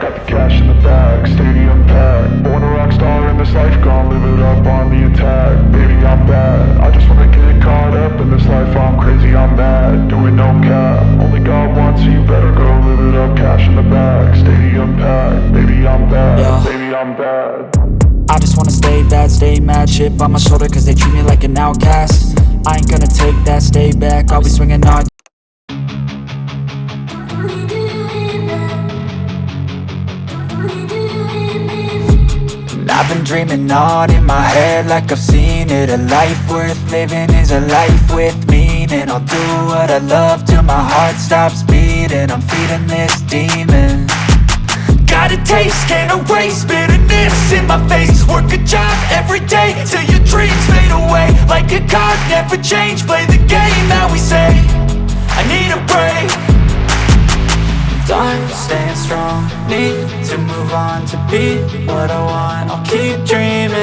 got the cash in the bag, stadium packed. Born a rock star in this life, gon' live it up on the attack. Baby, I'm bad, I just wanna get caught up in this life. I'm crazy, I'm mad, doing no cap. Only got one, so you better go live it up. Cash in the bag, stadium packed. Baby, I'm bad, Yeah. baby, I'm bad. I just wanna stay bad, stay mad. Chip on my shoulder cause they treat me like an outcast. I ain't gonna take that, stay back. I'll be swinging hard. And I've been dreaming on in my head like I've seen it. A life worth living is a life with meaning. I'll do what I love till my heart stops beating. I'm feeding this demon. Got a taste, can't erase bitterness in my face. Work a job every day till your dreams fade away. Like a card, never change, play the game that we say. I need a break. I'm staying strong, need to move on to be what I want. I'll keep dreaming